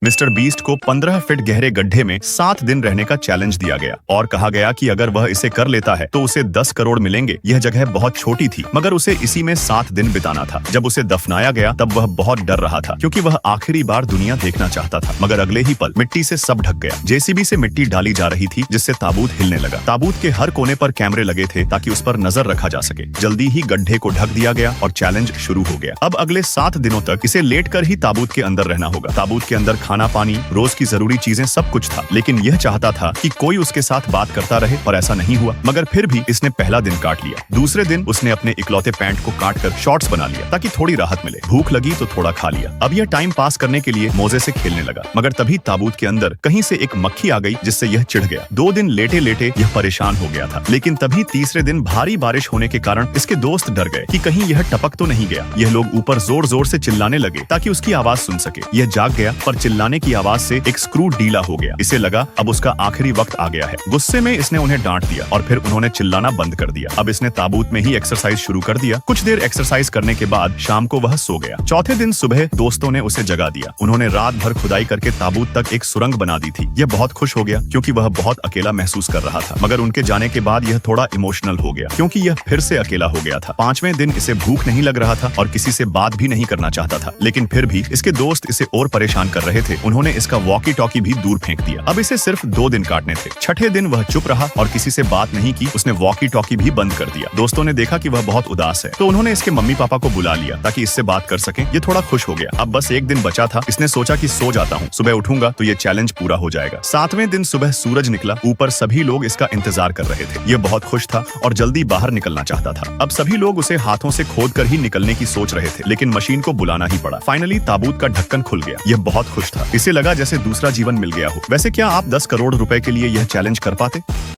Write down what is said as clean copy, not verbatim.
Mister beast को 15 feet गहरे गड्ढे में 7 दिन रहने का चैलेंज दिया गया और कहा गया कि अगर वह इसे कर लेता है तो उसे 10 करोड़ मिलेंगे। यह जगह बहुत छोटी थी मगर उसे इसी में 7 दिन बिताना था। जब उसे दफनाया गया तब वह बहुत डर रहा था क्योंकि वह आखिरी बार दुनिया देखना चाहता था। मगर अगले ही पल मिट्टी से सब ढक गया। जेसीबी से मिट्टी डाली जा रही थी जिससे ताबूत हिलने लगा। ताबूत के हर कोने पर कैमरे लगे थे ताकि उस पर नजर रखा जा सके। जल्दी ही गड्ढे को ढक दिया गया और चैलेंज शुरू हो गया। अब अगले 7 दिनों तक इसे लेटकर ही ताबूत के अंदर रहना होगा। ताबूत के अंदर खाना पानी रोज की जरूरी चीजें सब कुछ था, लेकिन यह चाहता था कि कोई उसके साथ बात करता रहे, पर ऐसा नहीं हुआ। मगर फिर भी इसने पहला दिन काट लिया। दूसरे दिन उसने अपने इकलौते पैंट को काटकर शॉर्ट्स बना लिया ताकि थोड़ी राहत मिले। भूख लगी तो थोड़ा खा लिया। अब यह टाइम पास करने के लिए मोजे से खेलने लगा। मगर तभी ताबूत के अंदर कहीं से एक मक्खी आ गई जिससे यह चिढ़ गया। 2 दिन लेटे लेटे यह परेशान हो गया था। लेकिन तभी तीसरे दिन भारी बारिश होने के कारण इसके दोस्त डर गए कि कहीं यह टपक तो नहीं गया। यह लोग ऊपर जोर जोर से चिल्लाने लगे ताकि उसकी आवाज सुन सके। यह जाग गया पर चिल्लाने की आवाज से एक स्क्रू ढीला हो गया। इसे लगा अब उसका आखिरी वक्त आ गया है। गुस्से में इसने उन्हें डांट दिया और फिर उन्होंने चिल्लाना बंद कर दिया। अब इसने ताबूत में ही एक्सरसाइज शुरू कर दिया। कुछ देर एक्सरसाइज करने के बाद शाम को वह सो गया। चौथे दिन सुबह दोस्तों ने उसे जगा दिया। उन्होंने रात भर खुदाई करके ताबूत तक एक सुरंग बना दी थी। यह बहुत खुश हो गया क्योंकि वह बहुत अकेला महसूस कर रहा था। मगर उनके जाने के बाद यह थोड़ा इमोशनल हो गया क्योंकि यह फिर से अकेला हो गया था। 5वें दिन इसे भूख नहीं लग रहा था और किसी से बात भी नहीं करना चाहता था। लेकिन फिर भी इसके दोस्त इसे और परेशान कर रहे थे। उन्होंने इसका वॉकी टॉकी भी दूर फेंक दिया। अब इसे सिर्फ 2 दिन काटने थे। छठे दिन वह चुप रहा और किसी से बात नहीं की। उसने वॉकी टॉकी भी बंद कर दिया। दोस्तों ने देखा कि वह बहुत उदास है तो उन्होंने इसके मम्मी पापा को बुला लिया ताकि इससे बात कर सकें। ये थोड़ा खुश हो गया। अब बस 1 दिन बचा था। इसने सोचा कि सो जाता हूँ, सुबह उठूंगा तो ये चैलेंज पूरा हो जाएगा। 7वें दिन सुबह सूरज निकला। ऊपर सभी लोग इसका इंतजार कर रहे थे। ये बहुत खुश था और जल्दी बाहर निकलना चाहता था। अब सभी लोग उसे हाथों से खोद कर ही निकलने की सोच रहे थे, लेकिन मशीन को बुलाना ही पड़ा। फाइनली ताबूत का ढक्कन खुल गया। यह बहुत खुश था। इसे लगा जैसे दूसरा जीवन मिल गया हो। वैसे क्या आप 10 करोड़ रुपए के लिए यह चैलेंज कर पाते?